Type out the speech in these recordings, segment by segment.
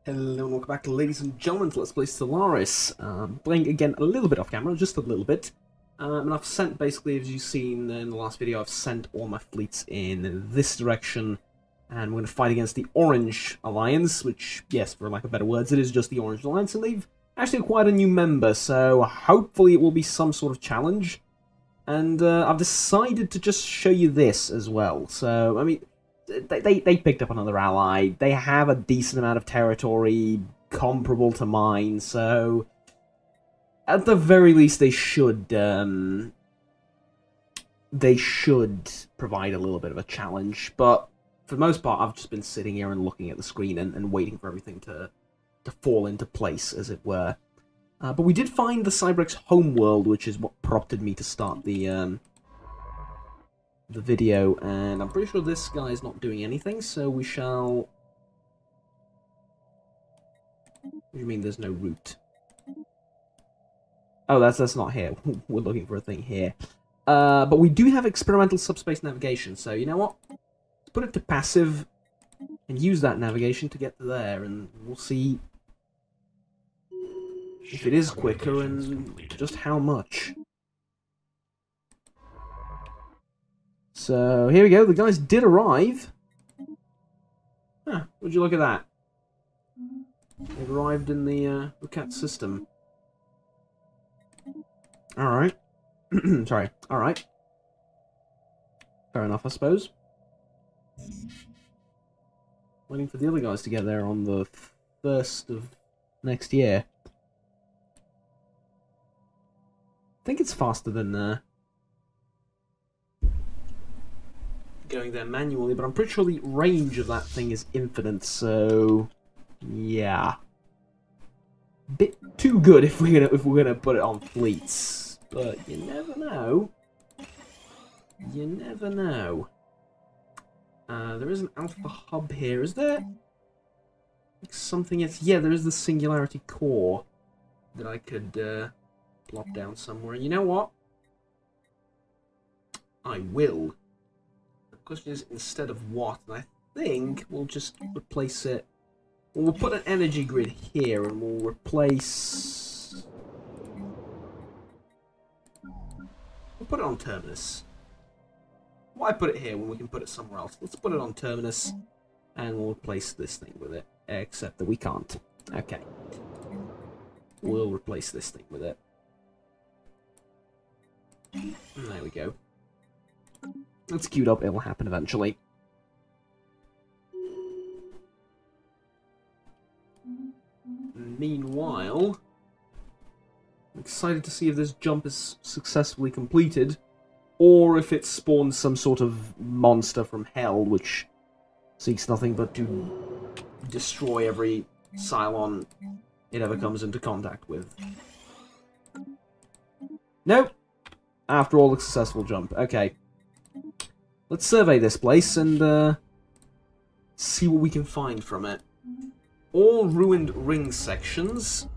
Hello and welcome back, ladies and gentlemen, to Let's Play Stellaris. Playing again a little bit off camera, just a little bit. And I've sent, basically, as you've seen in the last video, I've sent all my fleets in this direction. And we're going to fight against the Orange Alliance, which, yes, for lack of better words, it is just the Orange Alliance. And they've actually acquired a new member, so hopefully it will be some sort of challenge. And I've decided to just show you this as well. So, I mean, they picked up another ally. They have a decent amount of territory comparable to mine, so at the very least they should provide a little bit of a challenge. But for the most part, I've just been sitting here and looking at the screen and waiting for everything to fall into place, as it were. But we did find the Cyberx homeworld, which is what prompted me to start the video, and I'm pretty sure this guy is not doing anything, so we shall... What do you mean there's no route? Oh, that's not here. We're looking for a thing here. But we do have experimental subspace navigation, so you know what? Let's put it to passive and use that navigation to get to there, and we'll see if it is quicker and just how much. So, here we go, the guys did arrive. Huh, would you look at that? They've arrived in the cat system. Alright. Sorry, alright. Fair enough, I suppose. Waiting for the other guys to get there on the 1st of next year. I think it's faster than going there manually, but I'm pretty sure the range of that thing is infinite, so yeah, bit too good if we're gonna put it on fleets. But you never know. You never know. There is an alpha hub here. Is there something? Yeah, there is the singularity core that I could plop down somewhere. And you know what? I will. The question is, instead of what? And I think we'll just replace it. We'll put an energy grid here, and we'll replace... We'll put it on Terminus. Why put it here when we can put it somewhere else? Let's put it on Terminus, and we'll replace this thing with it. Except that we can't. Okay. We'll replace this thing with it. And there we go. It's queued up, it'll happen eventually. Meanwhile, I'm excited to see if this jump is successfully completed, or if it spawns some sort of monster from hell, which seeks nothing but to destroy every Cylon it ever comes into contact with. Nope! After all, the successful jump. Okay. Let's survey this place and see what we can find from it. All ruined ring sections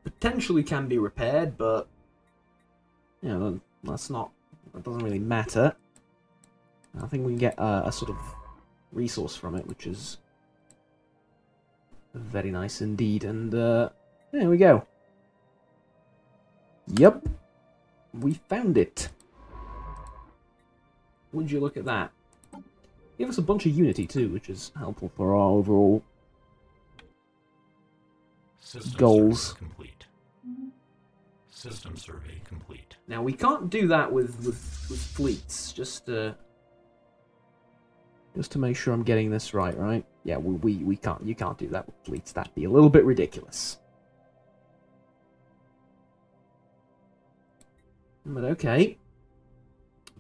potentially can be repaired, but you know, that doesn't really matter. I think we can get a sort of resource from it, which is very nice indeed. And there we go. Yep, we found it. Would you look at that? Give us a bunch of Unity too, which is helpful for our overall goals. Complete. System survey complete. Now we can't do that with fleets. Just to make sure I'm getting this right, right? Yeah, we can't. You can't do that with fleets. That'd be a little bit ridiculous. But okay.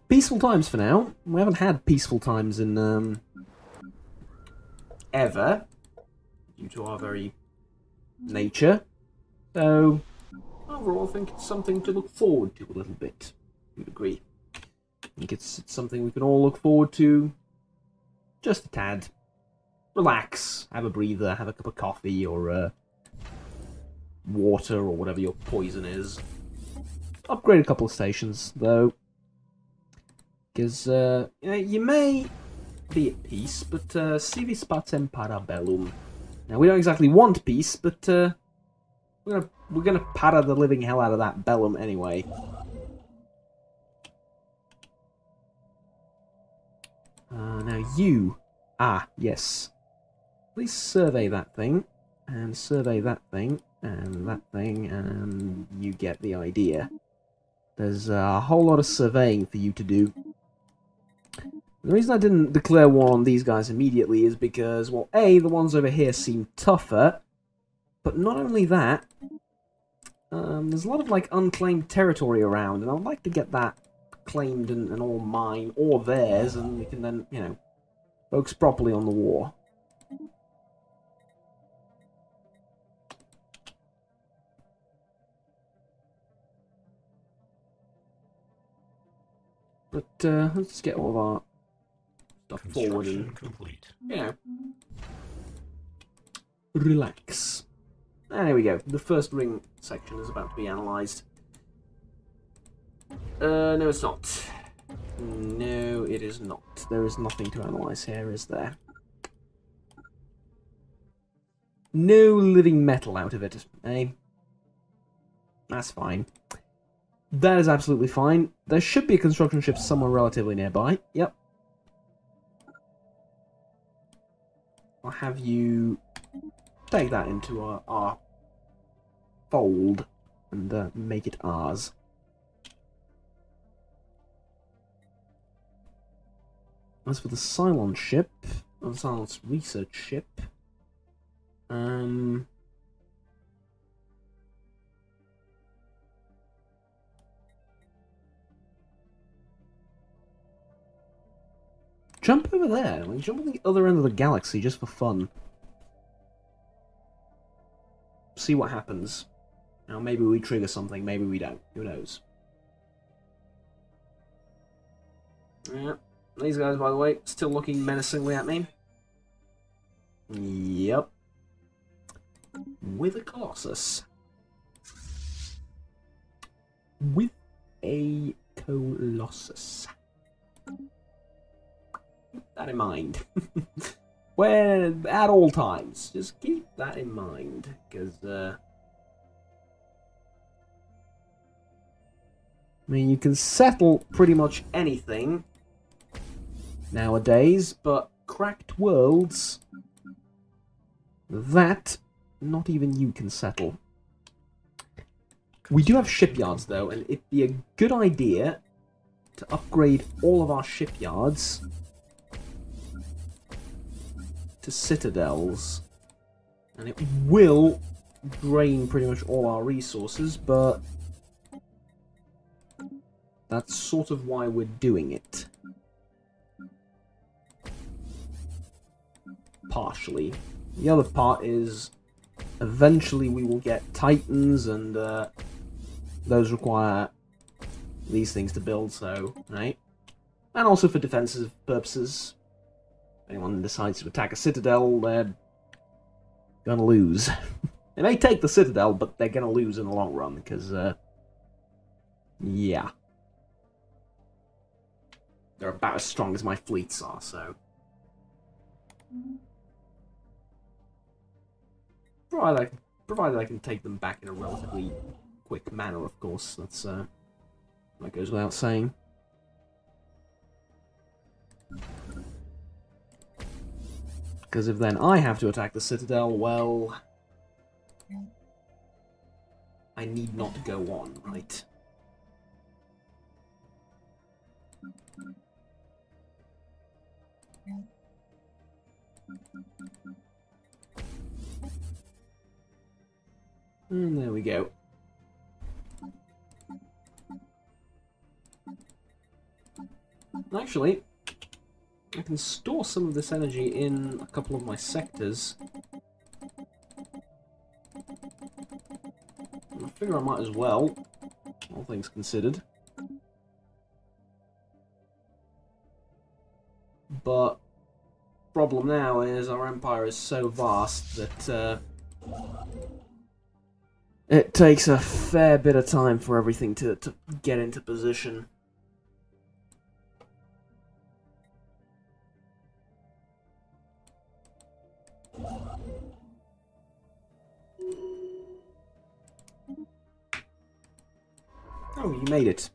Peaceful times for now. We haven't had peaceful times in, ever. Due to our very nature. So, overall I think it's something to look forward to a little bit. You'd agree. I think it's something we can all look forward to. Just a tad. Relax. Have a breather. Have a cup of coffee or, water or whatever your poison is. Upgrade a couple of stations, though. Because, you know, you may be at peace, but si vis pacem para bellum. Now we don't exactly want peace, but we're gonna para the living hell out of that bellum anyway. Now you, yes. Please survey that thing, and survey that thing, and you get the idea. There's a whole lot of surveying for you to do. The reason I didn't declare war on these guys immediately is because, well, A, the ones over here seem tougher, but not only that, there's a lot of, like, unclaimed territory around, and I'd like to get that claimed and all mine, or theirs, and we can then, you know, focus properly on the war. But let's get all of our stuff forward and, complete. you know, relax. And there we go. The first ring section is about to be analysed. No, it's not. No, it is not. There is nothing to analyse here, is there? No living metal out of it, eh? That's fine. That is absolutely fine. There should be a construction ship somewhere relatively nearby. Yep. I'll have you take that into our fold and make it ours. As for the Cylon ship, or the Cylon's research ship, jump over there. Like, jump on the other end of the galaxy just for fun. See what happens. Now, maybe we trigger something, maybe we don't. Who knows? Yeah. These guys, by the way, still looking menacingly at me. Yep. With a Colossus. With a Colossus. Keep that in mind. Where, at all times, just keep that in mind, because, I mean, you can settle pretty much anything nowadays, but cracked worlds, that not even you can settle. We do have shipyards, though, and it'd be a good idea to upgrade all of our shipyards to citadels, and it will drain pretty much all our resources, but that's sort of why we're doing it. Partially. The other part is eventually we will get Titans, and those require these things to build, so, right? And also for defensive purposes. If anyone decides to attack a citadel, they're gonna lose. They may take the citadel, but they're gonna lose in the long run, because, yeah. They're about as strong as my fleets are, so... Provided I can take them back in a relatively quick manner, of course. That's, that goes without saying. Because if then I have to attack the Citadel, well... I need not go on, right? And there we go. Actually, I can store some of this energy in a couple of my sectors. I figure I might as well, all things considered. But problem now is our empire is so vast that it takes a fair bit of time for everything to get into position. Oh, you made it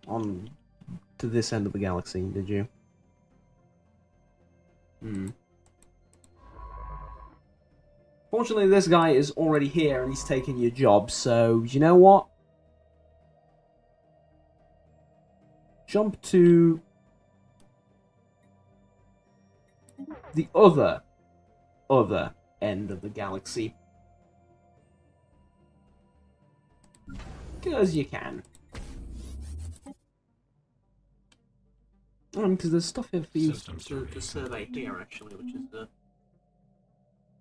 on to this end of the galaxy, did you? Hmm. Fortunately, this guy is already here and he's taking your job, so you know what? Jump to the other end of the galaxy. Because you can. Because there's stuff here for you to survey here, actually, which is a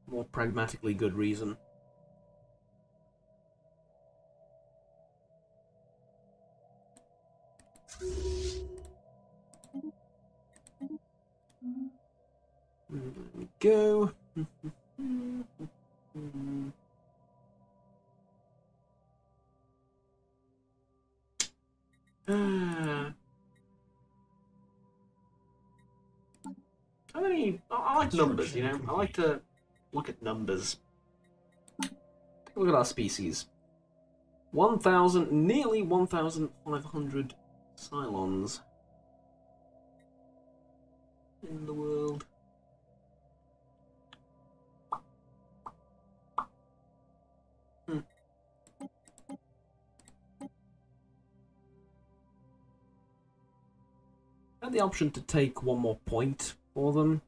more pragmatically good reason. There we go. I like numbers, you know? I like to look at numbers. Look at our species. 1,000, nearly 1,500 Cylons in the world. I had the option to take one more point for them,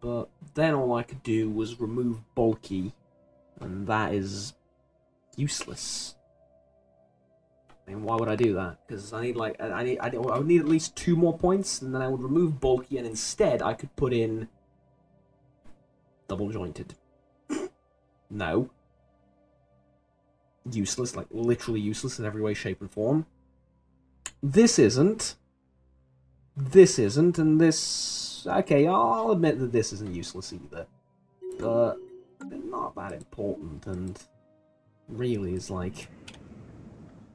but then all I could do was remove bulky, and that is useless. I mean, why would I do that? Because I need I would need at least 2 more points, and then I would remove bulky, and instead I could put in double jointed. No. Useless, like literally useless in every way, shape, and form. This isn't. This isn't, and this... Okay, I'll admit that this isn't useless either. But they're not that important, and really is like...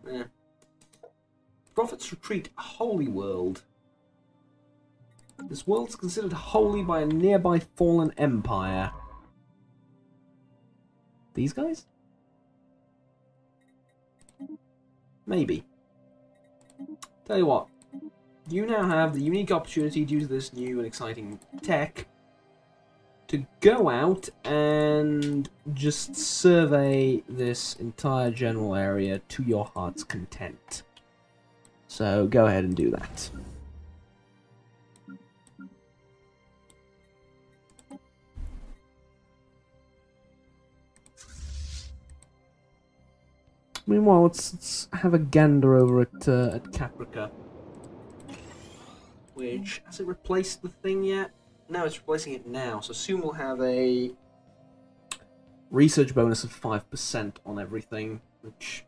Eh. Prophets Retreat, Holy World. This world's considered holy by a nearby fallen empire. These guys? Maybe. Tell you what, you now have the unique opportunity due to this new and exciting tech to go out and just survey this entire general area to your heart's content. So go ahead and do that. Meanwhile, let's have a gander over at Caprica. Which, has it replaced the thing yet? No, it's replacing it now, so soon we'll have a research bonus of 5% on everything, which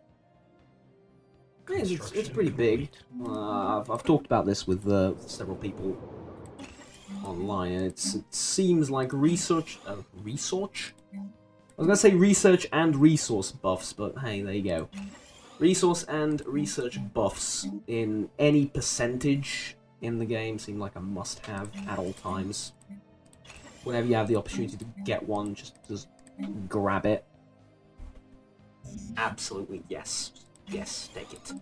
yeah, it's pretty big. I've talked about this with several people online, and it seems like research... research? I was going to say research and resource buffs, but hey, there you go. Resource and research buffs in any percentage in the game seem like a must-have at all times. Whenever you have the opportunity to get one, just grab it. Absolutely, yes. Yes, take it.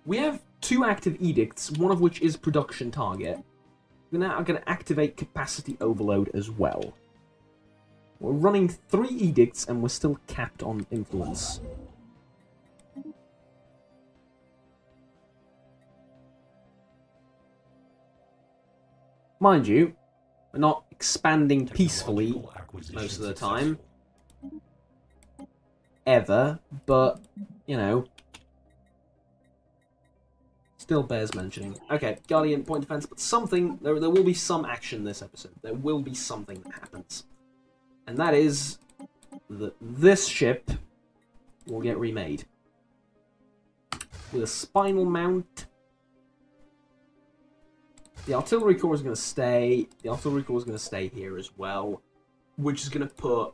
We have 2 active edicts, one of which is production target. We're now going to activate capacity overload as well. We're running 3 edicts and we're still capped on influence. Mind you, we're not expanding peacefully most of the time. Ever, but, you know, still bears mentioning. Okay, Guardian, point defense, but something, there will be some action this episode. There will be something that happens. And that is that this ship will get remade. With a spinal mount. The artillery core is going to stay. The artillery core is going to stay here as well. Which is going to put...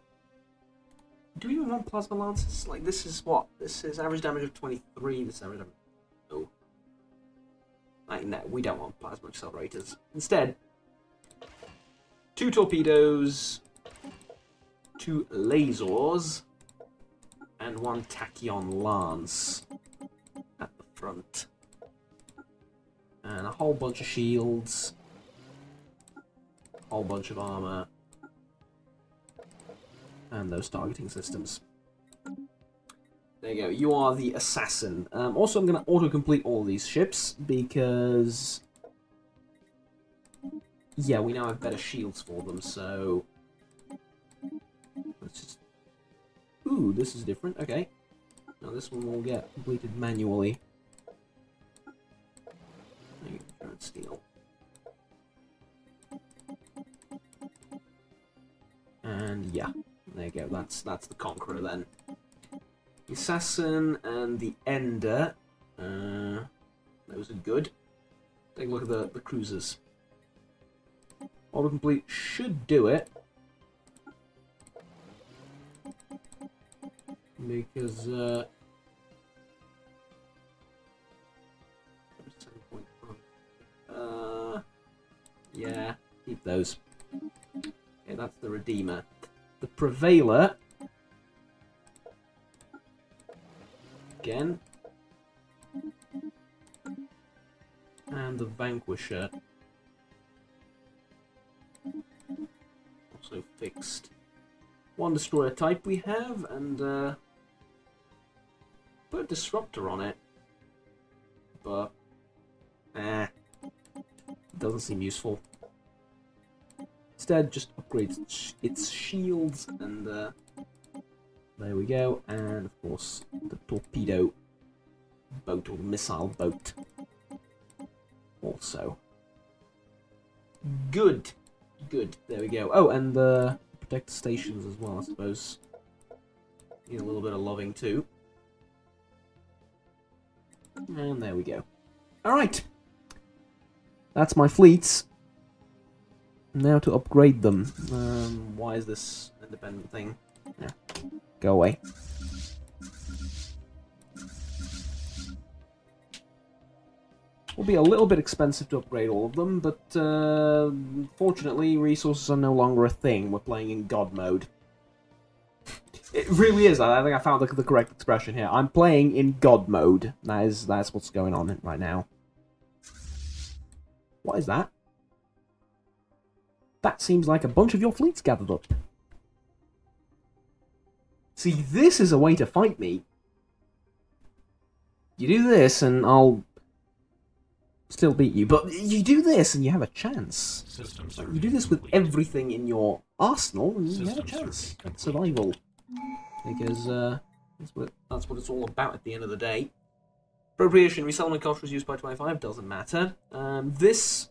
Do we even want plasma lances? Like, this is what? This is average damage of 23. This is average damage... Oh. Like, no, we don't want plasma accelerators. Instead, 2 torpedoes, 2 lasers, and 1 tachyon lance at the front. And a whole bunch of shields, a whole bunch of armor, and those targeting systems. There you go, you are the assassin. Also, I'm going to auto-complete all these ships, because... yeah, we now have better shields for them, so... let's just... ooh, this is different, okay. Now this one will get completed manually. Steel. And yeah, there you go, that's the Conqueror then. The Assassin and the Ender, those are good. Take a look at the cruisers. Autocomplete should do it. Because, yeah, keep those. Okay, that's the Redeemer. The Prevailer. Again. And the Vanquisher. Also fixed. 1 destroyer type we have, and put a disruptor on it. But doesn't seem useful. Instead, just upgrade its shields, and there we go. And of course, the torpedo boat or missile boat. Also, good. There we go. Oh, and the protector stations as well. I suppose need a little bit of loving too. And there we go. All right. That's my fleets. Now to upgrade them. Why is this independent thing? Yeah, go away. Will be a little bit expensive to upgrade all of them, but fortunately resources are no longer a thing. We're playing in God mode. It really is. I think I found the correct expression here. I'm playing in God mode. That's what's going on right now. What is that? That seems like a bunch of your fleets gathered up. See, this is a way to fight me. You do this and I'll still beat you, but you do this and you have a chance. You do this with everything in your arsenal and you have a chance at survival. Because that's what it's all about at the end of the day. Appropriation, resettlement cost was used by 25, doesn't matter. This...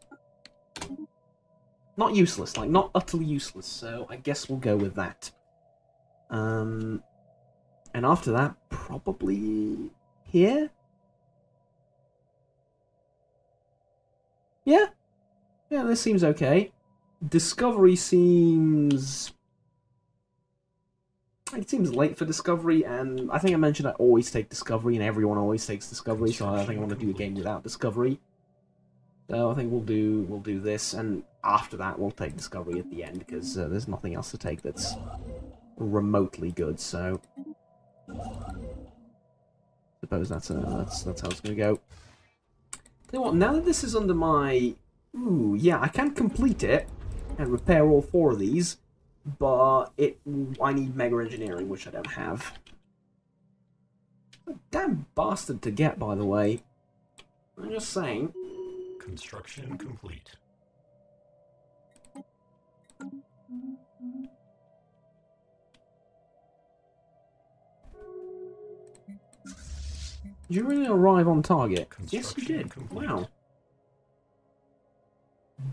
not useless, like, not utterly useless, so I guess we'll go with that. And after that, probably... here? Yeah? Yeah, this seems okay. Discovery seems... it seems late for Discovery, and I think I mentioned I always take Discovery, and everyone always takes Discovery, so I think I want to do a game without Discovery. So I think we'll do this, and after that we'll take Discovery at the end, because there's nothing else to take that's remotely good, so... suppose that's how it's going to go. Tell you what, now that this is under my... ooh, yeah, I can complete it, and repair all 4 of these, but I need Mega Engineering, which I don't have. A damn bastard to get, by the way. I'm just saying. Construction complete. Did you really arrive on target? Yes, you did. Complete. Wow.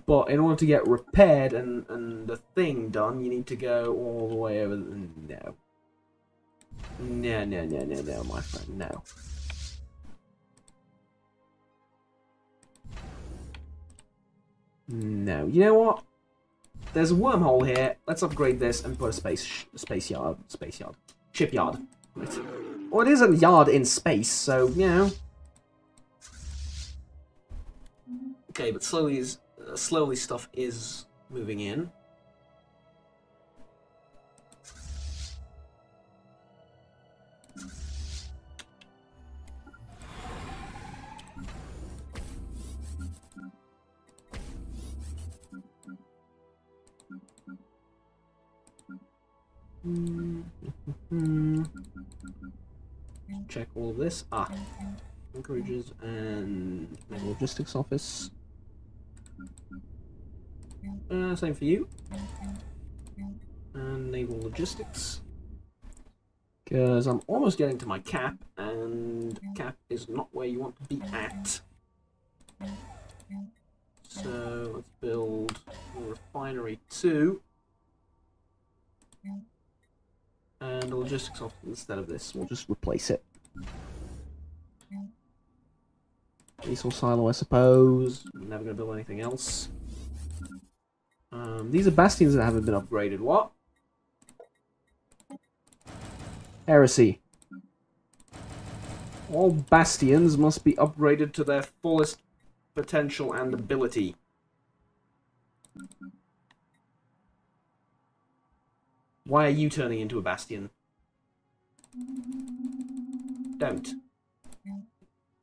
But in order to get repaired and the thing done, you need to go all the way over... no. No, my friend, no. No. You know what? There's a wormhole here. Let's upgrade this and put a shipyard. Right. Well, it is a yard in space, so, you know. Okay, but slowly stuff is moving in. Check all of this. Anchorages and naval logistics office. Same for you. And naval logistics. Because I'm almost getting to my cap, and cap is not where you want to be at. So let's build a refinery 2. And a logistics office instead of this. We'll just replace it. Resource silo, I suppose. I'm never going to build anything else. These are bastions that haven't been upgraded. What? Heresy. All bastions must be upgraded to their fullest potential and ability. Why are you turning into a bastion? Don't.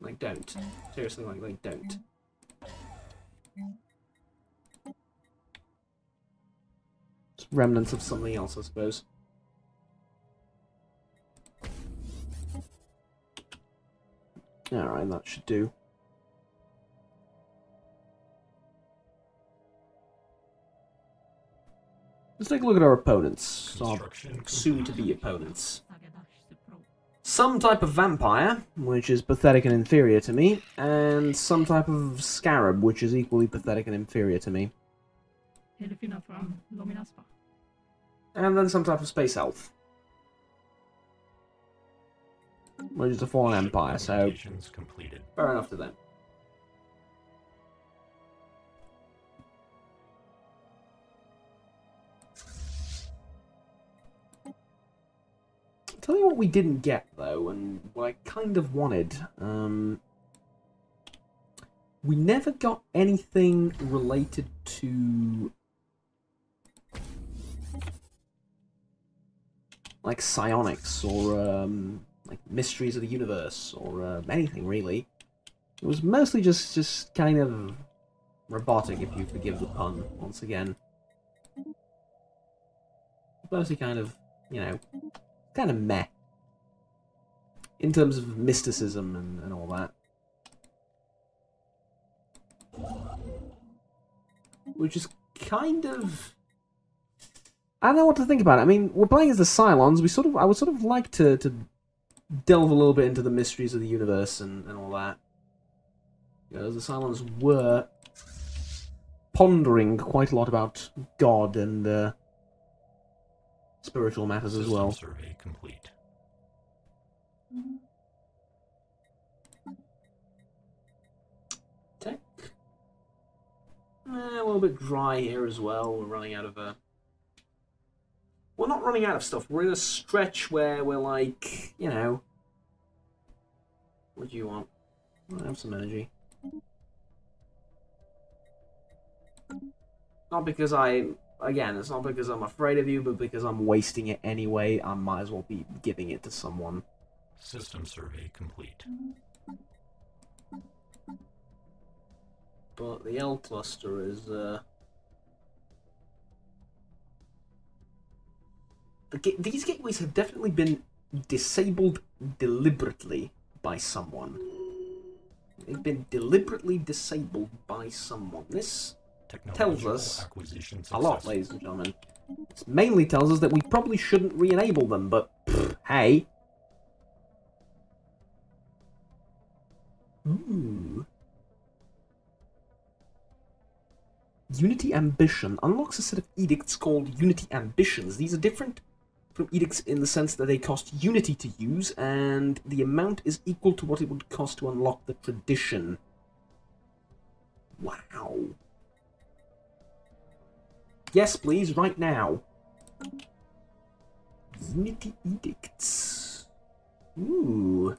Like, don't. Seriously, like don't. It's remnants of something else, I suppose. Alright, that should do. Let's take a look at our opponents. Our soon-to-be opponents. Some type of vampire, which is pathetic and inferior to me, and some type of scarab, which is equally pathetic and inferior to me. And then some type of space elf, which is a fallen empire, so fair enough to them. Tell you what we didn't get, though, and what I kind of wanted. We never got anything related to, like, psionics, or, like, mysteries of the universe, or anything, really. It was mostly just kind of robotic, if you forgive the pun, once again. Mostly kind of, you know, kind of meh in terms of mysticism and all that, which is kind of, I don't know what to think about it. I mean, we're playing as the Cylons. I would sort of like to delve a little bit into the mysteries of the universe and all that. You know, the Cylons were pondering quite a lot about God and spiritual matters as well. Survey complete. Tech. A little bit dry here as well. We're running out of we're not running out of stuff. We're in a stretch where we're like, you know, what do you want? I have some energy. Not because again, it's not because I'm afraid of you, but because I'm wasting it anyway. I might as well be giving it to someone. System survey complete. But the L cluster is these gateways have definitely been disabled deliberately by someone. They've been deliberately disabled by someone. This tells us a lot, ladies and gentlemen. It mainly tells us that we probably shouldn't re-enable them, but pff, hey. Ooh. Unity Ambition unlocks a set of edicts called Unity Ambitions. These are different from edicts in the sense that they cost Unity to use, and the amount is equal to what it would cost to unlock the tradition. Wow. Yes, please, right now. Unity Edicts. Ooh.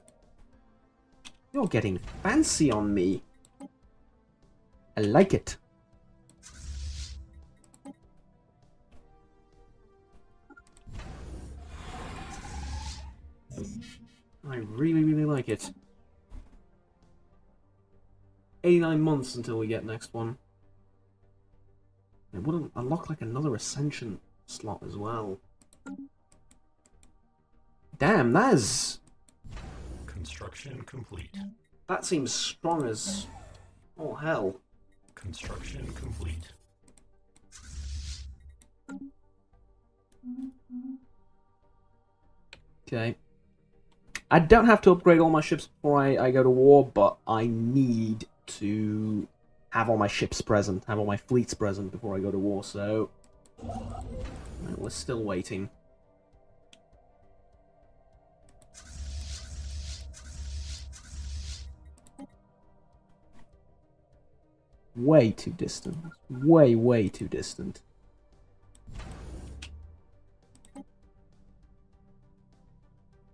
You're getting fancy on me. I like it. I really, really like it. 89 months until we get next one. It wouldn't unlock like another Ascension slot as well. Damn, that is... Construction complete. That seems strong as... all hell. Construction complete. Okay. I don't have to upgrade all my ships before I go to war, but I need to have all my ships present, have all my fleets present before I go to war, so... Right, we're still waiting. Way too distant. Way, way too distant.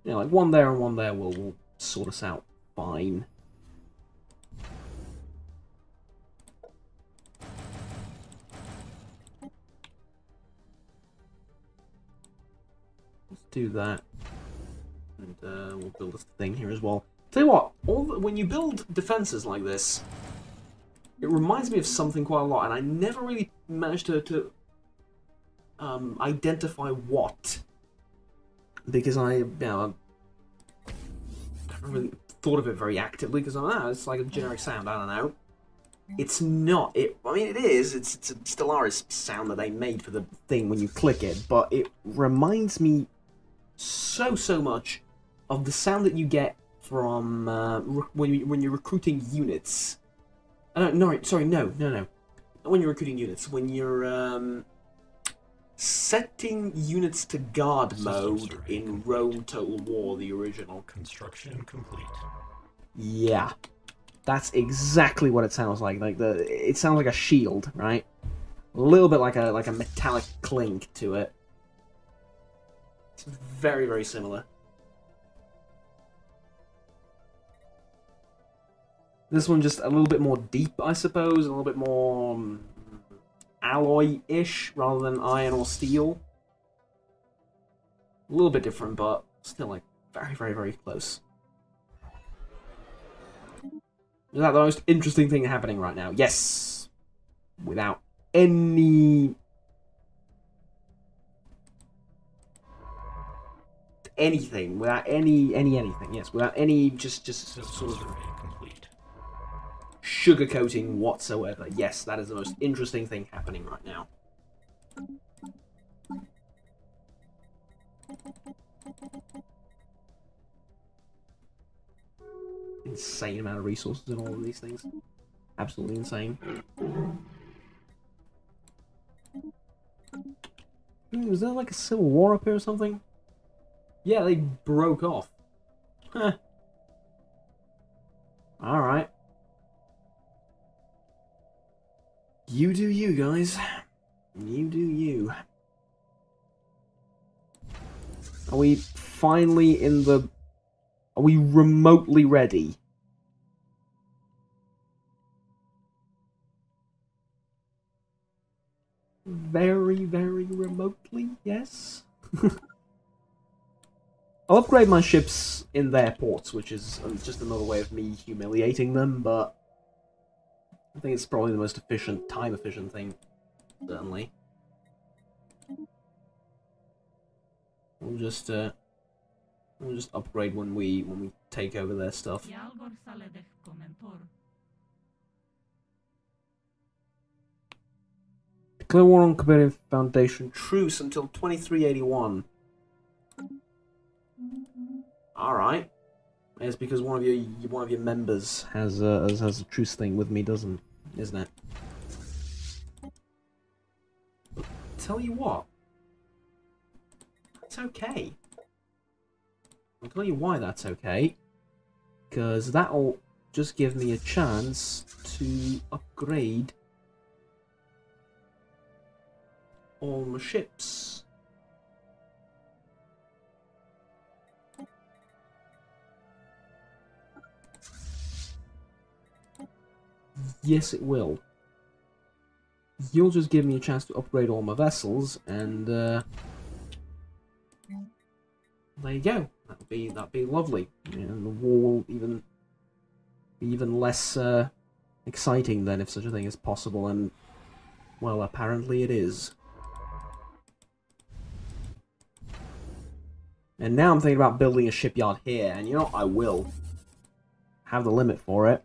Yeah, like one there and one there will sort us out fine. Let's do that. And we'll build this thing here as well. Tell you what, when you build defenses like this, it reminds me of something quite a lot, and I never really managed to identify what. Because I haven't really thought of it very actively, because it's like a generic sound, I don't know. It's not, I mean it is, it's a Stellaris sound that they made for the thing when you click it, but it reminds me so much of the sound that you get from when you're recruiting units. No. When you're recruiting units, when you're setting units to guard mode in Rome Total War, the original. Construction complete. Yeah, that's exactly what it sounds like. It sounds like a shield, right? A little bit like a metallic clink to it. It's very, very similar. This one just a little bit more deep, I suppose, a little bit more alloy-ish rather than iron or steel. A little bit different, but still, like, very, very, very close. Is that the most interesting thing happening right now? Yes! Without any... anything. Without anything. Yes, without any just sort of sugarcoating whatsoever. Yes, that is the most interesting thing happening right now. Insane amount of resources in all of these things. Absolutely insane. Was there like a civil war up here or something? Yeah, they broke off. Huh. Alright. You do you, guys. You do you. Are we finally in the... Are we remotely ready? Very, very remotely, yes? I'll upgrade my ships in their ports, which is just another way of me humiliating them, but... I think it's probably the most efficient, time-efficient thing, certainly. We'll just upgrade when we take over their stuff. Declare war on Competitive Foundation. Truce until 2381. All right. It's because one of your members has a truce thing with me, isn't it? But tell you what, that's okay. I'll tell you why that's okay. Because that'll just give me a chance to upgrade all my ships. Yes, it will. you'll just give me a chance to upgrade all my vessels, and there you go. That'd be lovely. You know, the war will be even less exciting then, if such a thing is possible, and well, apparently it is. And now I'm thinking about building a shipyard here, and you know, I will have the limit for it.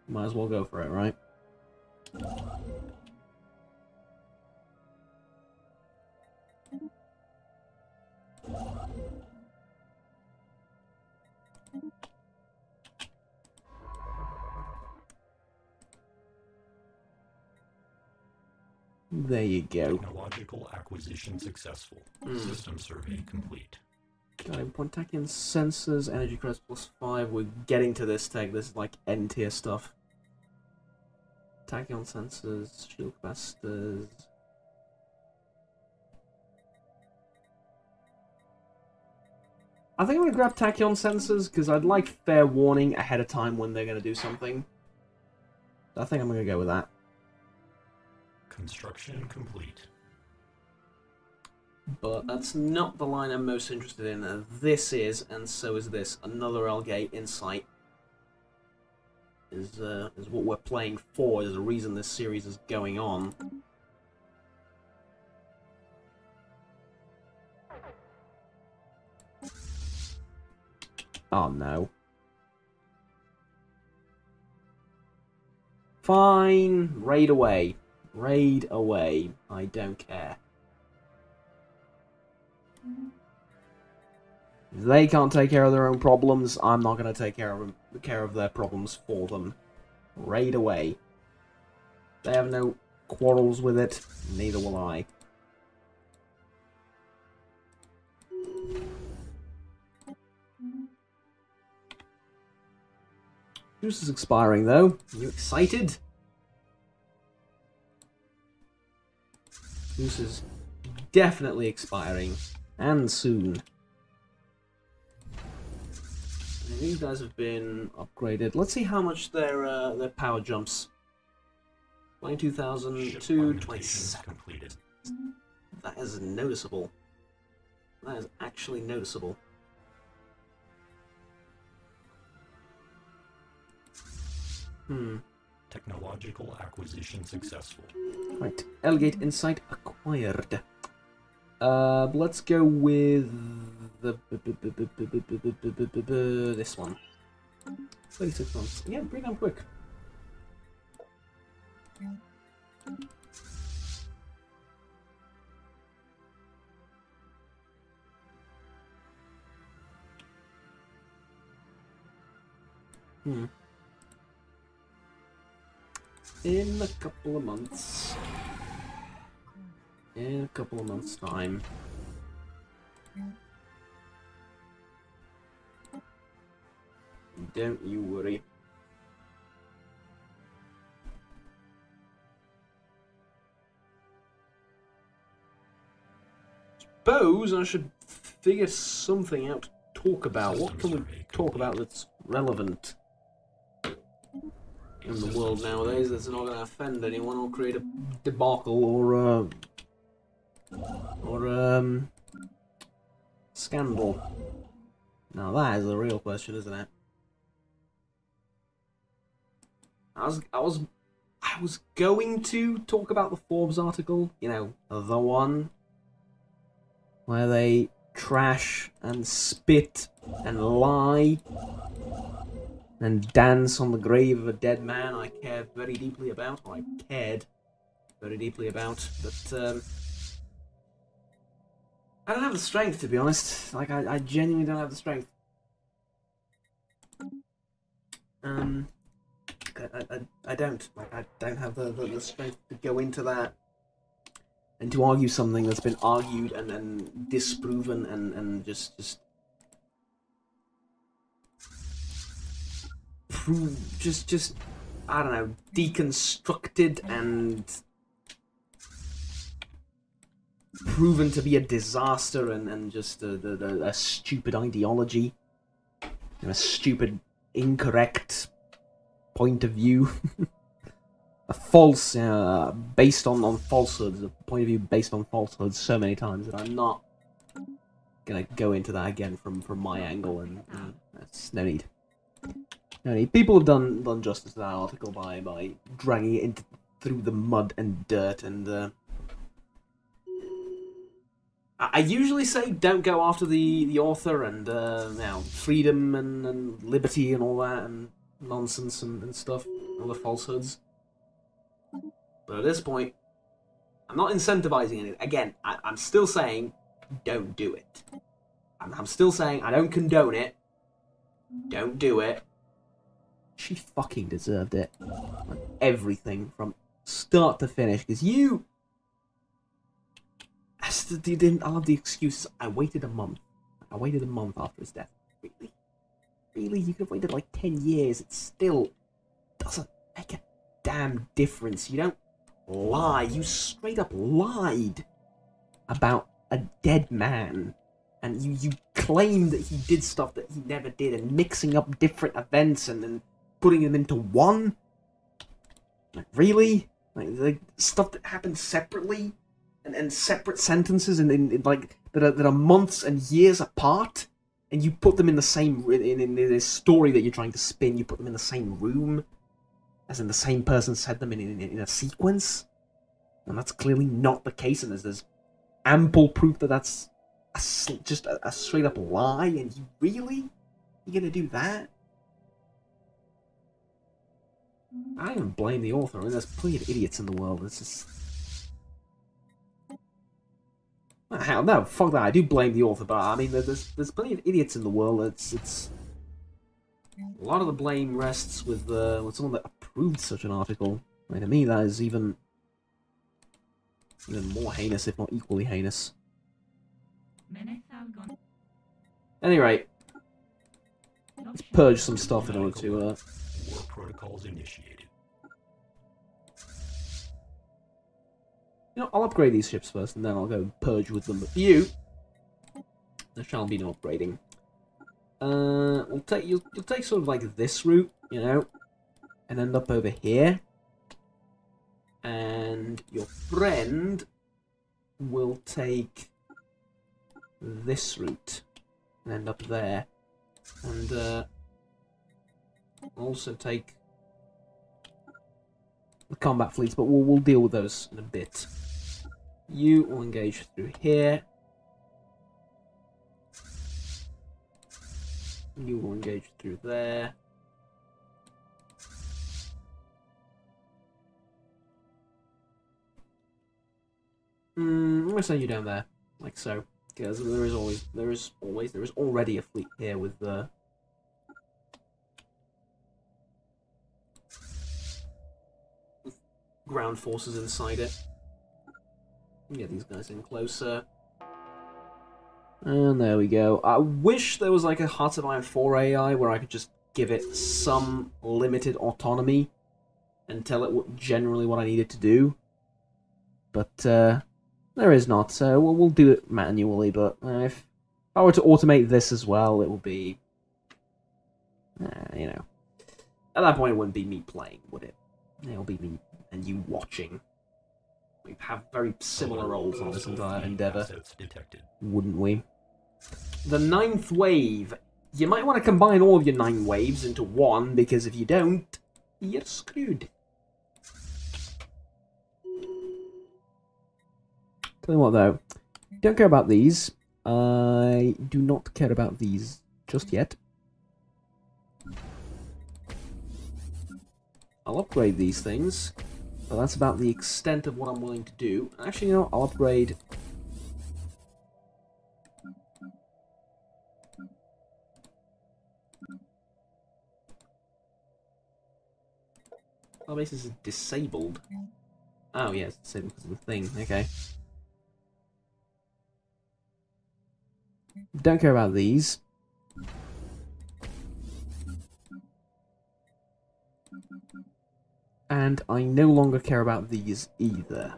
Might as well go for it, right? There you go. Technological acquisition successful. System survey complete. Got Pontakian sensors, energy credits +5. We're getting to this tech. This is like N tier stuff. Tachyon sensors, shield capacitors. I think I'm gonna grab tachyon sensors because I'd like fair warning ahead of time when they're gonna do something. I think I'm gonna go with that. Construction complete. But that's not the line I'm most interested in. This is, and so is this. Another Elgate Insight is what we're playing for. Is the reason this series is going on. Oh no. Fine, raid away. Raid away. I don't care. If they can't take care of their own problems, I'm not going to take care of their problems for them. Raid away. They have no quarrels with it, neither will I. Juice is expiring though. Are you excited? Juice is definitely expiring. And soon. And these guys have been upgraded. Let's see how much their power jumps. 22,000 to 27. Completed. That is noticeable. That is actually noticeable. Technological acquisition successful. Right, Elgate Insight acquired. Let's go with this one. 36 months. Yeah, bring them quick. In a couple of months. In a couple of months' time. Don't you worry. Suppose I should figure something out to talk about. What can we talk about that's relevant in the world nowadays that's not going to offend anyone or create a debacle or scandal? Now that is the real question, isn't it? I was going to talk about the Forbes article, you know, the one where they trash and spit and lie and dance on the grave of a dead man I care very deeply about, or I cared very deeply about, but I don't have the strength, to be honest. Like, I genuinely don't have the strength. I don't. Like, I don't have the strength to go into that and to argue something that's been argued and disproven and just I don't know, deconstructed and proven to be a disaster and just a stupid ideology and a stupid incorrect point of view. a false, based on falsehoods, a point of view based on falsehoods so many times that I'm not gonna go into that again from my angle, and that's no need. No need. People have done justice to that article by dragging it through the mud and dirt, and I usually say don't go after the author and freedom and liberty and all that and nonsense and stuff, all the falsehoods. But at this point, I'm not incentivizing it. Again, I'm still saying don't do it. I'm still saying I don't condone it. Don't do it. She fucking deserved it. Like, everything from start to finish, because you... I love the excuses. I waited a month. I waited a month after his death. Really? Really? You could have waited like 10 years. It still doesn't make a damn difference. You don't lie. You straight up lied about a dead man. And you claim that he did stuff that he never did, and mixing up different events and then putting them into one? Like, really? Like stuff that happened separately? And separate sentences and like that are months and years apart, and you put them in the same in this story that you're trying to spin. You put them in the same room, as in the same person said them in a sequence, and that's clearly not the case. And there's ample proof that that's just a straight up lie. And you're gonna do that? I don't even blame the author. I mean, there's plenty of idiots in the world. It's just. Hell no, fuck that. I do blame the author, but I mean, there's plenty of idiots in the world. It's a lot of the blame rests with someone that approved such an article. I mean, to me, that is even more heinous, if not equally heinous. At any rate, let's purge some stuff in order to. War protocols initiated. You know, I'll upgrade these ships first, and then I'll go purge with them. But for you, there shall be no upgrading. You'll take sort of like this route, you know, and end up over here. And your friend will take this route and end up there, and also take the combat fleets. But we'll deal with those in a bit. You will engage through here. You will engage through there. I'm gonna send you down there, like so, because there is already a fleet here with the. Ground forces inside it. Get these guys in closer. And there we go. I wish there was like a Hearts of Iron 4 AI where I could just give it some limited autonomy and tell it generally what I need it to do. But there is not, so we'll do it manually. But if I were to automate this as well, it would be, you know, at that point it wouldn't be me playing, would it? It'll be me and you watching. We have very similar roles on this entire endeavor, wouldn't we? The 9th wave. You might want to combine all of your 9 waves into one, because if you don't, you're screwed. Tell you what though, don't care about these. I do not care about these just yet. I'll upgrade these things. But that's about the extent of what I'm willing to do. Actually, you know, I'll upgrade. Oh, base is disabled. Oh, yeah, it's disabled because of the thing. Okay. Don't care about these. And I no longer care about these either.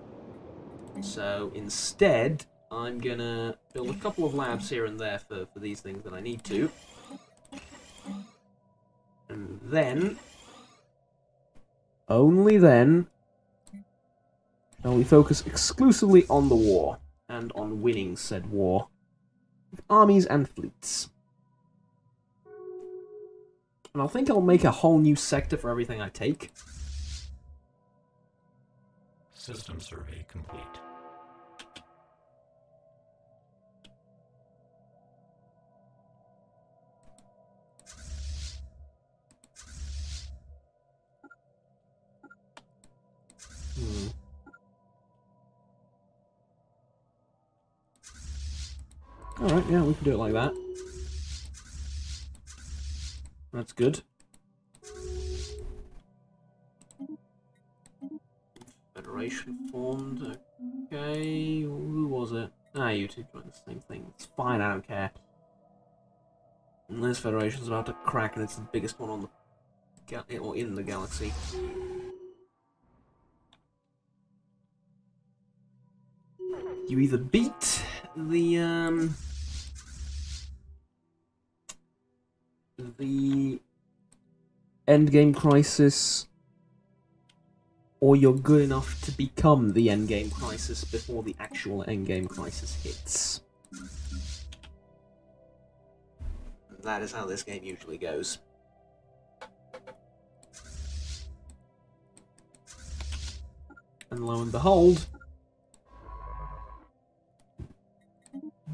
So instead, I'm gonna build a couple of labs here and there for these things that I need to. And then, only then, Now we focus exclusively on the war, and on winning said war, with armies and fleets. And I think I'll make a whole new sector for everything I take. System survey complete. Alright, yeah, we can do it like that. That's good. Federation formed. Okay, who was it? Ah, you two doing the same thing. It's fine, I don't care. And this Federation's about to crack, and it's the biggest one on the or in the galaxy. You either beat the endgame crisis, or you're good enough to become the endgame crisis before the actual endgame crisis hits. That is how this game usually goes. And lo and behold,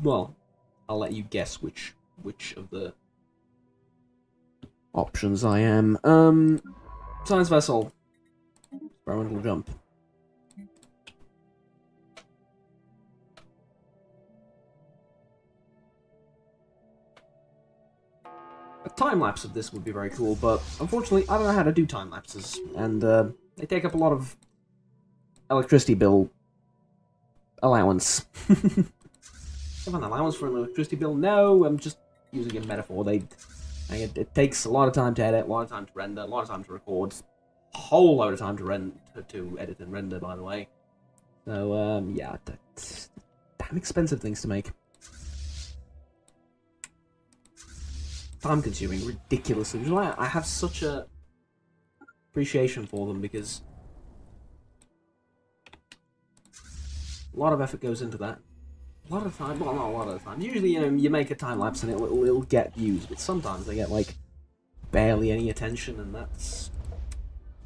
well, I'll let you guess which of the options I am. Science vessel. Experimental jump. A time-lapse of this would be very cool, but unfortunately I don't know how to do time-lapses, and they take up a lot of electricity bill allowance. Have an allowance for an electricity bill? No, I'm just using a metaphor. It takes a lot of time to edit, a lot of time to render, a lot of time to record, a whole load of time to edit and render, by the way. So, yeah, that's damn expensive things to make. Time-consuming, ridiculously. Which is why I have such a appreciation for them, because a lot of effort goes into that. A lot of time, well, not a lot of the time. Usually, you know, you make a time-lapse and it'll get views, but sometimes they get, like, barely any attention, and that's,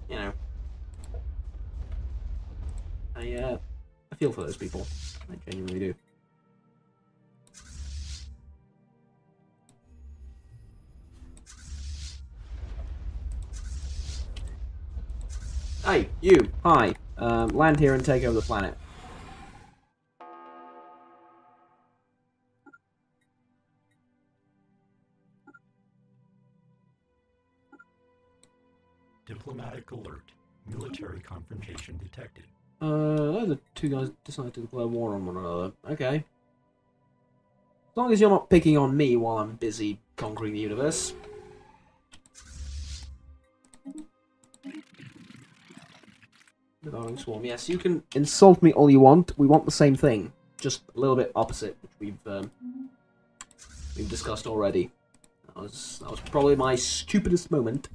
you know, I feel for those people. I genuinely do. Hey, you, hi. Land here and take over the planet. Diplomatic alert. Military confrontation detected. The two guys decided to declare war on one another. Okay. As long as you're not picking on me while I'm busy conquering the universe. Devouring Swarm. Yes, you can insult me all you want. We want the same thing. Just a little bit opposite, which we've discussed already. That was probably my stupidest moment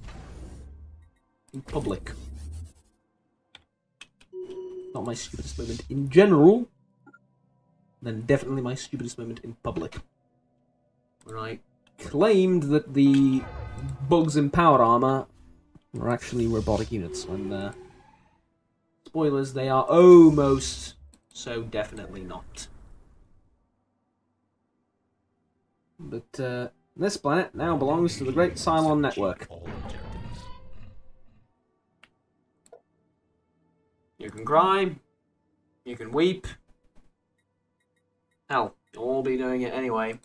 in public. Not my stupidest moment in general, then definitely my stupidest moment in public. Where I claimed that the bugs in power armor were actually robotic units, when spoilers, they are almost so definitely not. But this planet now belongs to the Great Cylon Network. You can cry, you can weep. Hell, you'll all be doing it anyway.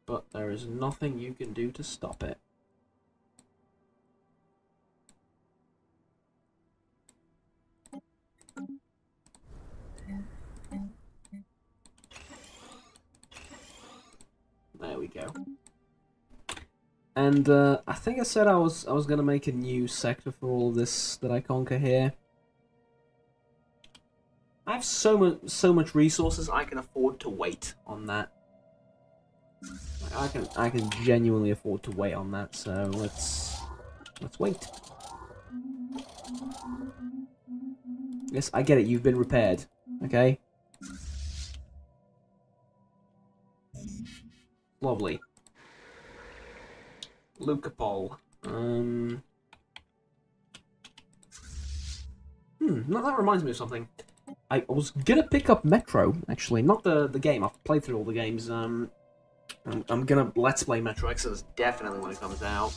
But there is nothing you can do to stop it. There we go. And I think I said I was gonna make a new sector for all of this that I conquer here. I have so much resources I can afford to wait on that. I can genuinely afford to wait on that, so let's wait. Yes, I get it, you've been repaired. Okay? Lovely. Lucapol. No, that reminds me of something. I was gonna pick up Metro, actually, not the game. I've played through all the games. I'm gonna Let's Play Metro Exodus definitely when it comes out.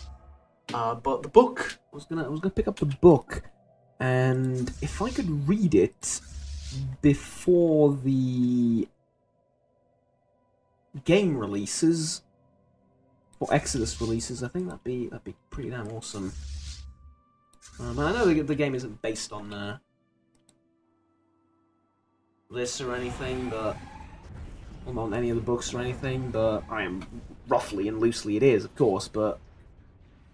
But the book, I was gonna pick up the book, and if I could read it before the game releases, or Exodus releases, I think that'd be pretty damn awesome. I know the game isn't based on this or anything, but well, not any of the books or anything, but I am roughly and loosely it is, of course, but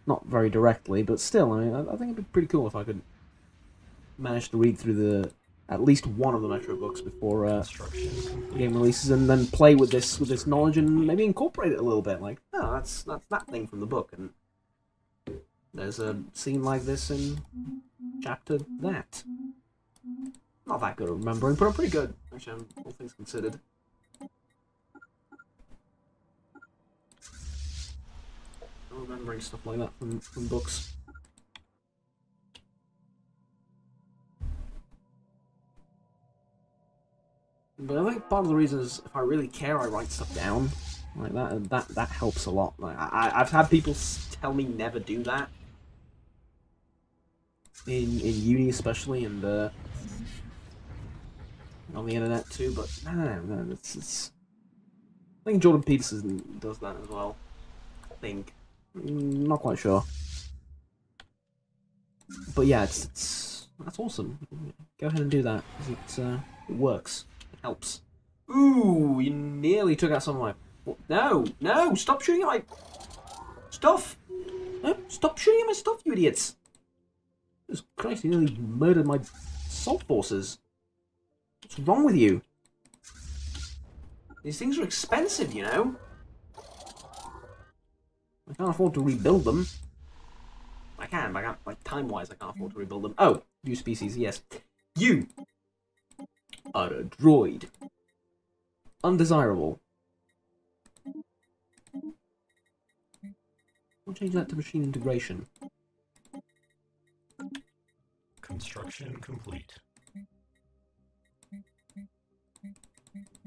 not very directly. But still, I mean, I think it'd be pretty cool if I could manage to read through at least one of the Metro books before the game releases, and then play with this knowledge and maybe incorporate it a little bit. Like, oh, that's that thing from the book, and there's a scene like this in chapter that. Not that good at remembering, but I'm pretty good, actually, all things considered. Remembering stuff like that from books. But I think part of the reason is if I really care, I write stuff down like that, and that helps a lot. Like I've had people tell me never do that in uni especially, and on the internet too. But no, it's. I think Jordan Peterson does that as well. I think. Not quite sure. But yeah, that's awesome. Go ahead and do that. It works. It helps. Ooh, you nearly took out some of my... No! Stop shooting at my stuff! No, stop shooting at my stuff, you idiots! Jesus Christ, you nearly murdered my assault forces. What's wrong with you? These things are expensive, you know? I can't afford to rebuild them. I can, but I can't, like, time-wise, I can't afford to rebuild them. Oh, new species, yes. You are a droid. Undesirable. I'll change that to machine integration. Construction complete.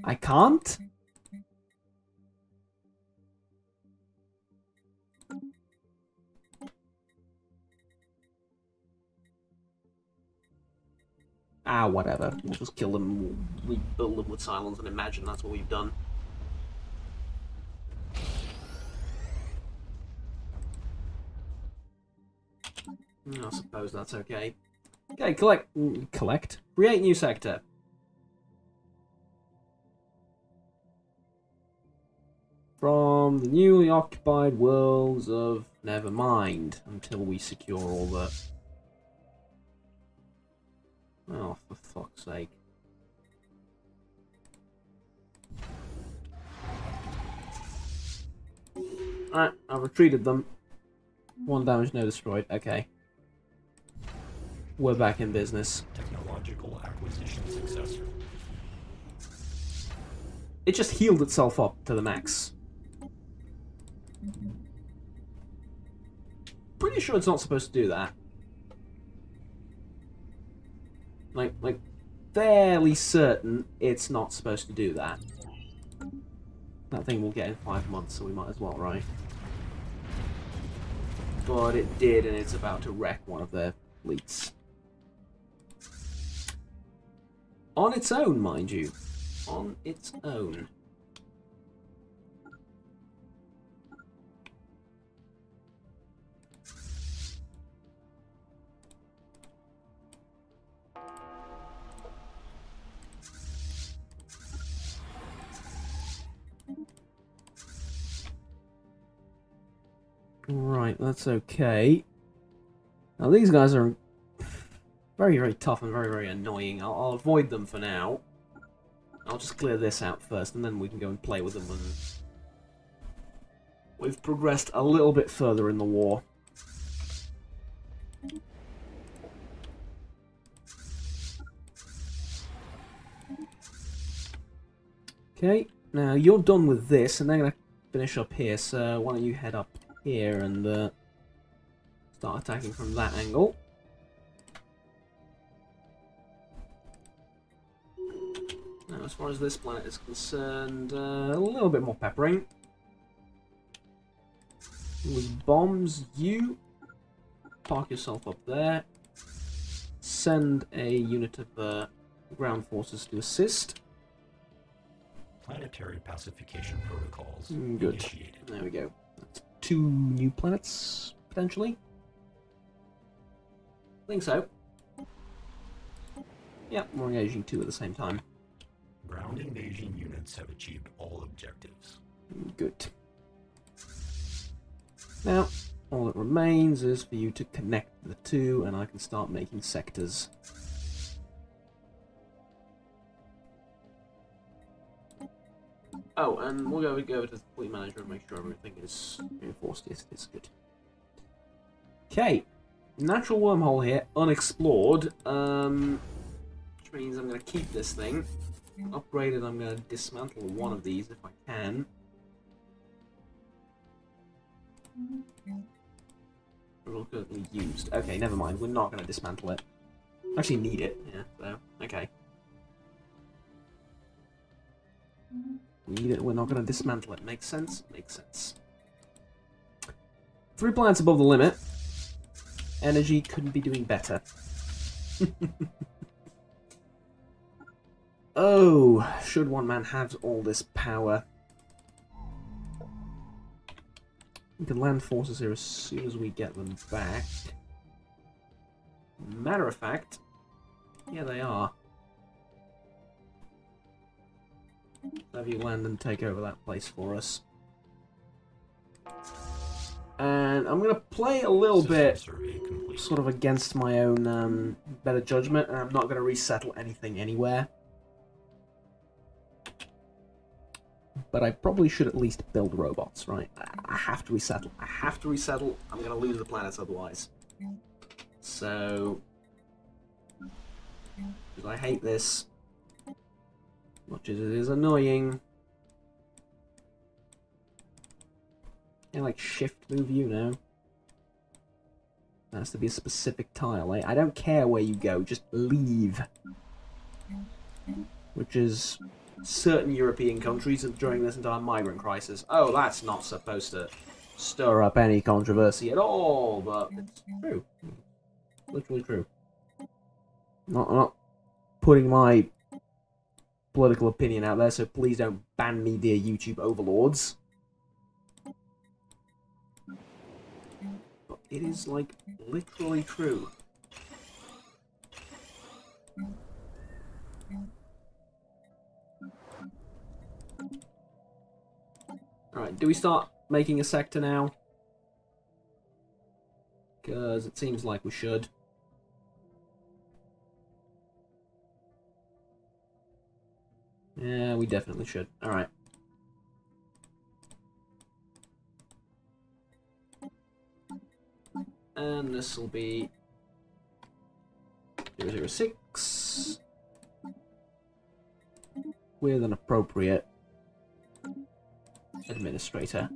I can't? Ah, whatever. We'll just kill them, we'll rebuild them with Cylons and imagine that's what we've done. I suppose that's okay. Okay, collect. Create new sector. From the newly occupied worlds of Nevermind, until we secure all the... Oh, for fuck's sake. Alright, I've retreated them. 1 damage, no destroyed. Okay. We're back in business. Technological acquisition successful. It just healed itself up to the max. Pretty sure it's not supposed to do that. Like, fairly certain it's not supposed to do that. That thing will get in 5 months, so we might as well, right? But it did, and it's about to wreck one of their fleets. On its own, mind you. On its own. Right, that's okay. Now these guys are very, very tough and very, very annoying. I'll avoid them for now. I'll just clear this out first, and then we can go and play with them we've progressed a little bit further in the war. Okay, now you're done with this, and they're going to finish up here, so why don't you head up here and start attacking from that angle. Now, as far as this planet is concerned, a little bit more peppering. With bombs, you park yourself up there. Send a unit of ground forces to assist. Planetary pacification protocols Good. initiated. There we go. That's 2 new planets, potentially. I think so. Yep, we're engaging 2 at the same time. Ground invasion units have achieved all objectives. Good. Now, all that remains is for you to connect the 2, and I can start making sectors. Oh, and we'll go to the fleet manager and make sure everything is reinforced. Yes, it's good. Okay, natural wormhole here, unexplored. Which means I'm going to keep this thing. Upgrade it, I'm going to dismantle one of these if I can. We're currently used. Okay, never mind, we're not going to dismantle it. Actually need it, yeah, so, okay. Need it, we're not going to dismantle it. Makes sense? Makes sense. 3 planets above the limit. Energy couldn't be doing better. Oh, should one man have all this power? We can land forces here as soon as we get them back. Matter of fact, yeah, they are. Have you land and take over that place for us. And I'm going to play a little bit sort of against my own better judgment, and I'm not going to resettle anything anywhere. But I probably should at least build robots, right? I have to resettle. I have to resettle. I'm going to lose the planets otherwise. So, because I hate this. Much as it is annoying. Can I, like, shift move you now? That has to be a specific tile, eh? I don't care where you go, just leave. Which is certain European countries during this entire migrant crisis. Oh, that's not supposed to stir up any controversy at all, but it's true. Literally true. I'm not putting my political opinion out there, so please don't ban me, dear YouTube overlords. But it is, like, literally true. Alright, do we start making a sector now? Because it seems like we should. Yeah, we definitely should. Alright. And this will be 006 with an appropriate administrator.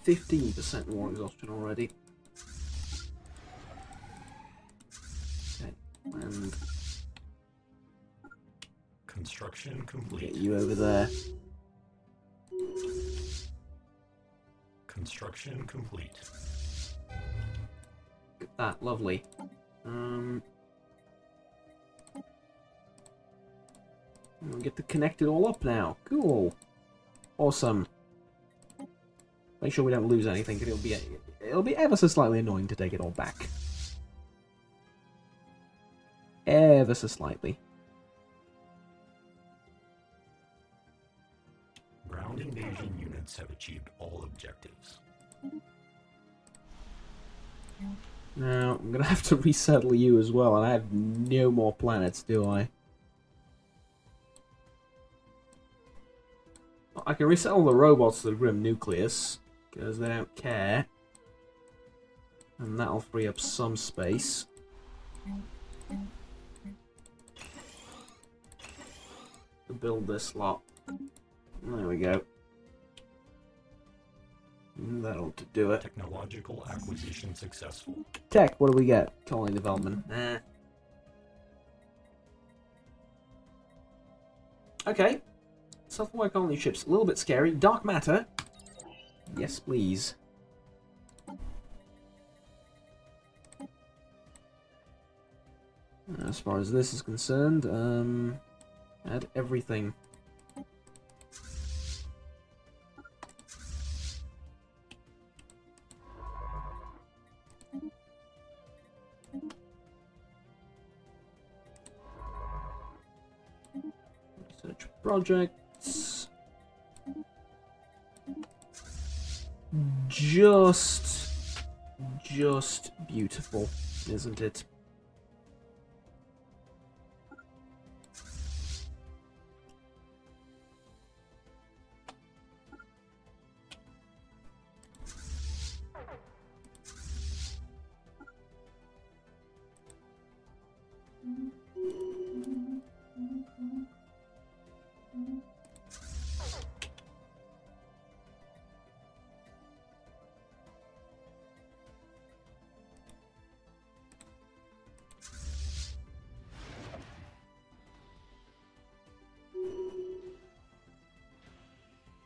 %15% war exhaustion already. Okay, and construction complete. get you over there. Construction complete. Look at that, lovely. We'll get to connect it all up now. Cool. Awesome. Make sure we don't lose anything, because it'll be ever so slightly annoying to take it all back. Ever so slightly. Ground invasion units have achieved all objectives. Now, I'm gonna have to resettle you as well, and I have no more planets, do I? I can resettle the robots to the Grim Nucleus, because they don't care. And that'll free up some space. To build this lot. There we go. That'll do it. Technological acquisition successful. Tech, what do we get? Colony development. Okay. Software colony ships. A little bit scary. Dark matter. Yes, please. As far as this is concerned, add everything. Research projects. Just beautiful, isn't it?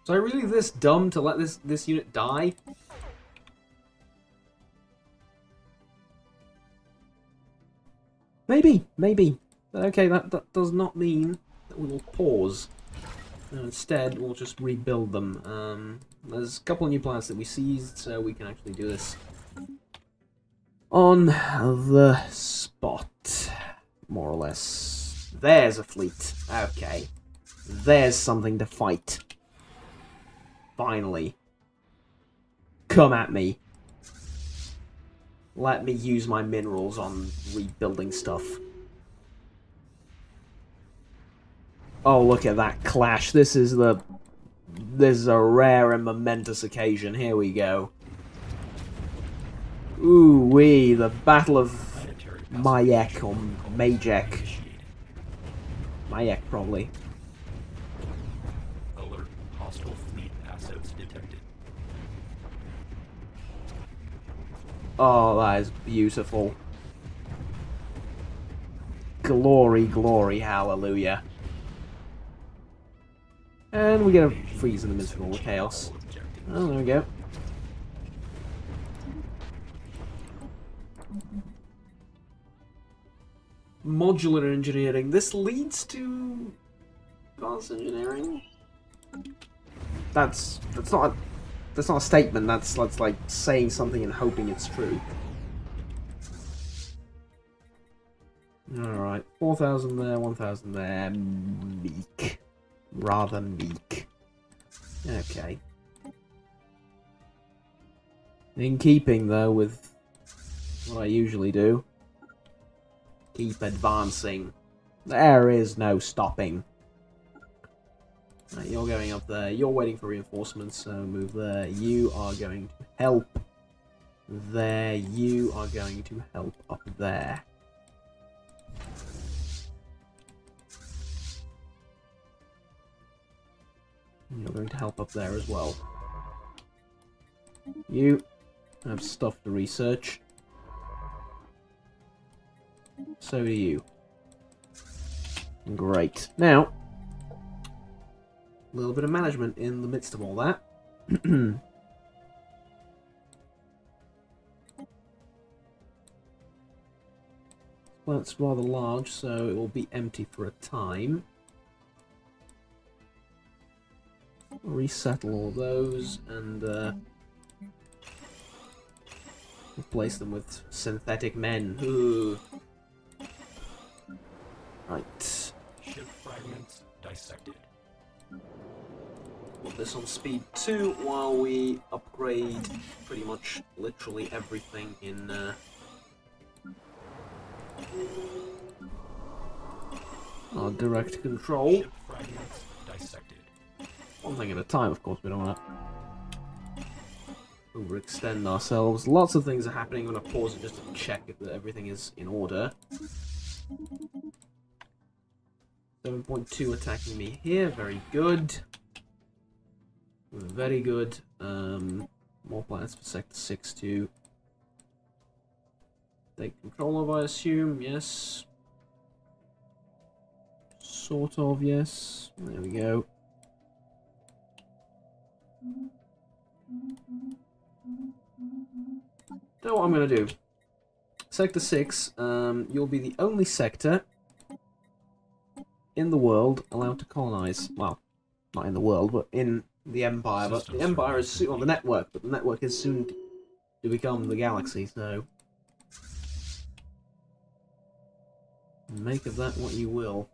So are I really this dumb to let this unit die? Maybe. But okay, that does not mean that we will pause. Instead, we'll just rebuild them. There's a couple of new planets that we seized, so we can actually do this on the spot, more or less. There's a fleet. Okay. There's something to fight. Finally. Come at me. Let me use my minerals on rebuilding stuff. Oh, look at that clash. This is a rare and momentous occasion. Here we go. Ooh-wee, the Battle of Mayek, or Majek. Mayek, probably. Alert. Hostile fleet assets detected. Oh, that is beautiful. Glory, glory, hallelujah. And we get a freeze in the midst of all the chaos. Oh, there we go. Modular engineering. This leads to advanced engineering? That's not a statement. That's like saying something and hoping it's true. Alright, 4,000 there, 1,000 there. Meek. Rather meek. Okay. In keeping, though, with what I usually do. Keep advancing. There is no stopping. Right, you're going up there. You're waiting for reinforcements, so move there. You are going to help there. You are going to help up there. You're going to help up there as well. You have stuff to research. So do you. Great. Now, a little bit of management in the midst of all that. Well, it's rather large, so it will be empty for a time. Resettle all those and replace them with synthetic men. Ooh. Right. Ship fragments dissected. Put this on speed 2 while we upgrade pretty much literally everything in Our direct control. Ship fragments dissected. One thing at a time, of course. We don't want to overextend ourselves. Lots of things are happening. I'm going to pause it just to check if everything is in order. 7.2 attacking me here. Very good. Very good. More planets for Sector 6 to take control of, I assume. Yes. Sort of, yes. There we go. So what I'm going to do. Sector 6, you'll be the only sector in the world allowed to colonize. Well, not in the world, but in the Empire. But the Empire is soon on the network, but the network is soon to become the galaxy, so make of that what you will.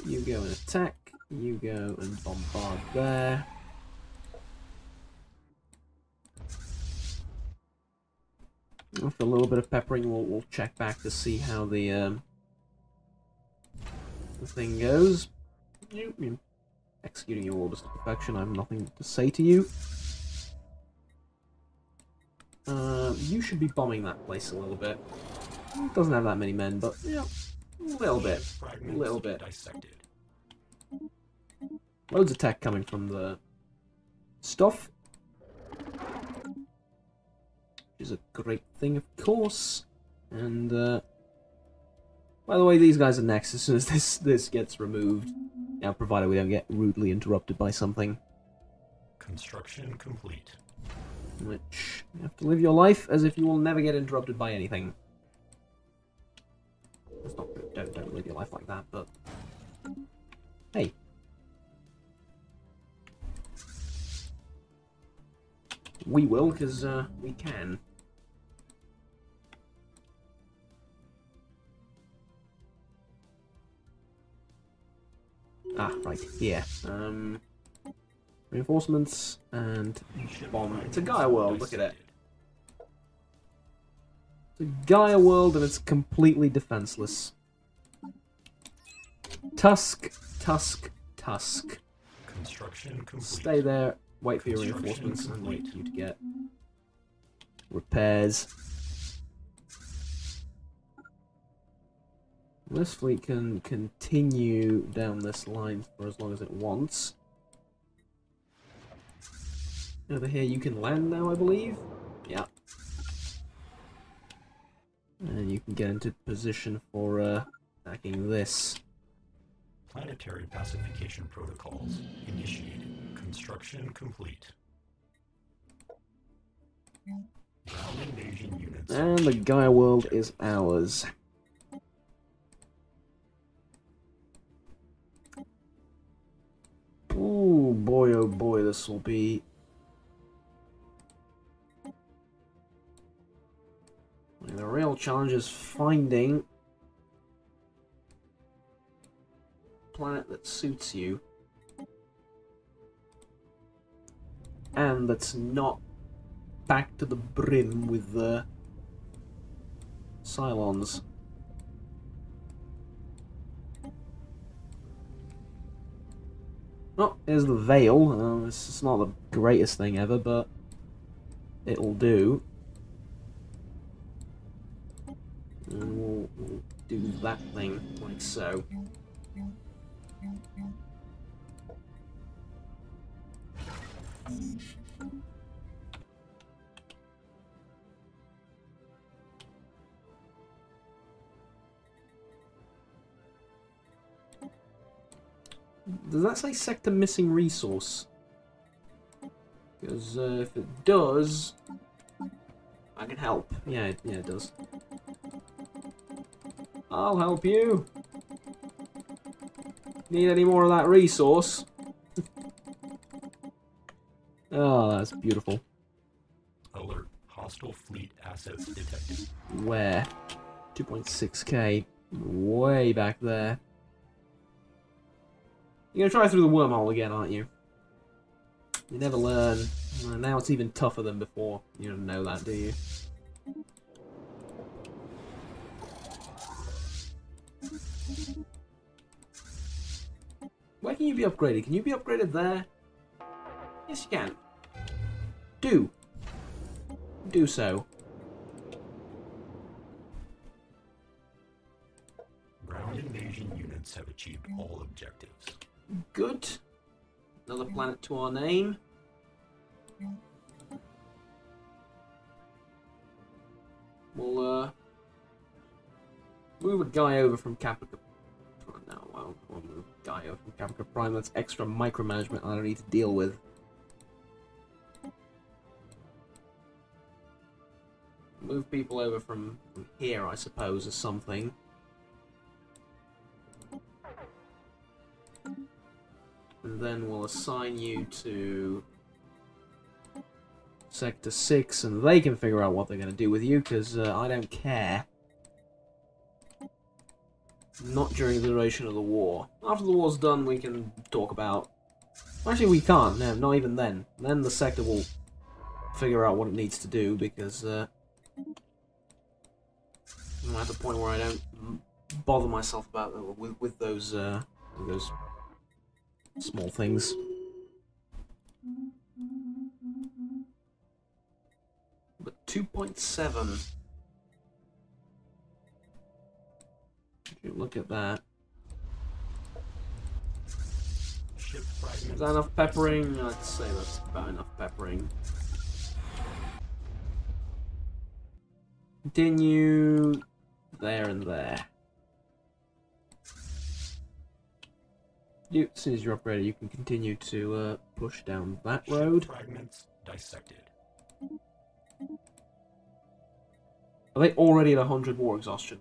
You go and attack, you go and bombard there. After a little bit of peppering, we'll check back to see how the thing goes. You're executing your orders to perfection. I have nothing to say to you. You should be bombing that place a little bit. It doesn't have that many men, but yeah, a little bit. A little bit. Dissected. Loads of tech coming from the stuff. Which is a great thing, of course. And, by the way, these guys are next as soon as this gets removed. Now, provided we don't get rudely interrupted by something. Construction complete. Which, you have to live your life as if you will never get interrupted by anything. That's not good. Don't live your life like that, but... Hey. We will, because, we can. Ah, right, here. Reinforcements and bomb. It's a Gaia world, look at it. It's a Gaia world and it's completely defenseless. Tusk, Tusk, Tusk. Construction complete. Stay there, wait for your reinforcements, and wait for you to get repairs. This fleet can continue down this line for as long as it wants. Over here you can land now, I believe? Yeah. And you can get into position for attacking this. Planetary pacification protocols initiated. Construction complete. Ground invasion units. And the Gaia world is ours. Ooh, boy, oh boy, this will be... The real challenge is finding a planet that suits you. And that's not packed to the brim with the Cylons. Oh, here's the Veil. It's not the greatest thing ever, but it'll do. And we'll do that thing, like so. Does that say sector missing resource? Because if it does, I can help. Yeah, it does. I'll help you. Need any more of that resource? Oh, that's beautiful. Alert. Hostile fleet assets detected. Where? 2.6k. Way back there. You're gonna try through the wormhole again, aren't you? You never learn. Now it's even tougher than before. You don't know that, do you? Where can you be upgraded? Can you be upgraded there? Yes, you can. Do so. Ground invasion units have achieved all objectives. Good. Another planet to our name. We'll move a guy over from Caprica. No, we'll move a guy over from Caprica Prime. That's extra micromanagement I don't need to deal with. Move people over from here, I suppose, or something. And then we'll assign you to Sector 6, and they can figure out what they're going to do with you, because I don't care. Not during the duration of the war. After the war's done, we can talk about... Actually, we can't. No, not even then. Then the sector will figure out what it needs to do, because... I'm at the point where I don't bother myself about with those small things. But 2.7. Look at that. Is that enough peppering? I'd say that's about enough peppering. Continue there and there. As soon as you're upgraded, you can continue to push down that road. Fragments dissected. Are they already at 100 war exhaustion?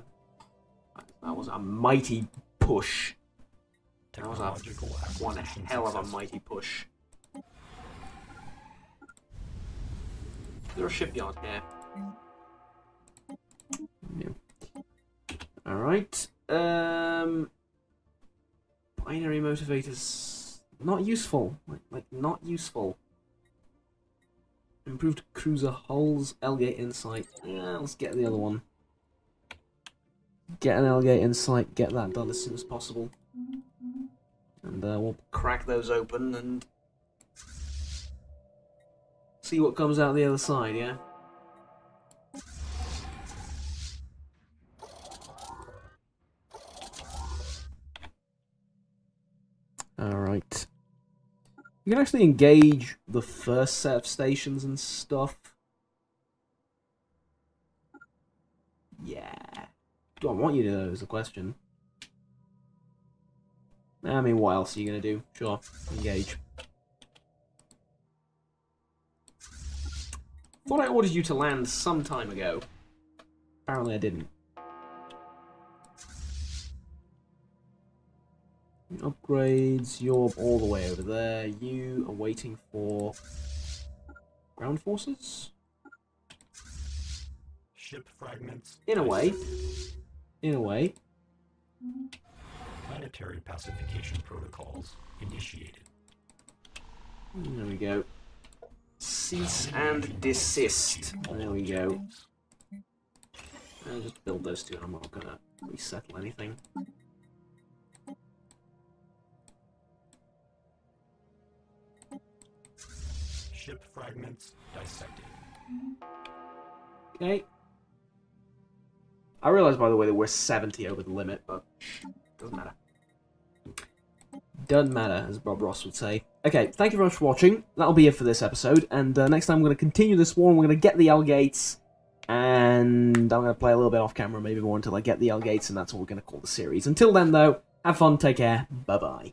That was a mighty push. That was one hell of a mighty push. Is there a shipyard here? No. Alright. Binary motivators. Not useful. Like not useful. Improved cruiser hulls, L-gate insight. Yeah, let's get the other one. Get an L-gate insight, get that done as soon as possible. And we'll crack those open and see what comes out the other side, yeah? Alright. You can actually engage the first set of stations and stuff. Yeah. Do I want you to know is the question. I mean, what else are you going to do? Sure, engage. Thought I ordered you to land some time ago. Apparently I didn't. Upgrades, you're all the way over there. You are waiting for ground forces? Ship fragments. In a way. In a way. Planetary pacification protocols initiated. There we go. Cease and desist. There we go. I'll just build those two. I'm not gonna resettle anything. Ship fragments dissected. Okay. I realise, by the way, that we're 70 over the limit, but doesn't matter. Doesn't matter, as Bob Ross would say. Okay, thank you very much for watching. That'll be it for this episode, and next time I'm going to continue this war, and we're going to get the L-gates, and I'm going to play a little bit off camera, maybe more, until I get the L-gates, and that's what we're going to call the series. Until then, though, have fun, take care, bye-bye.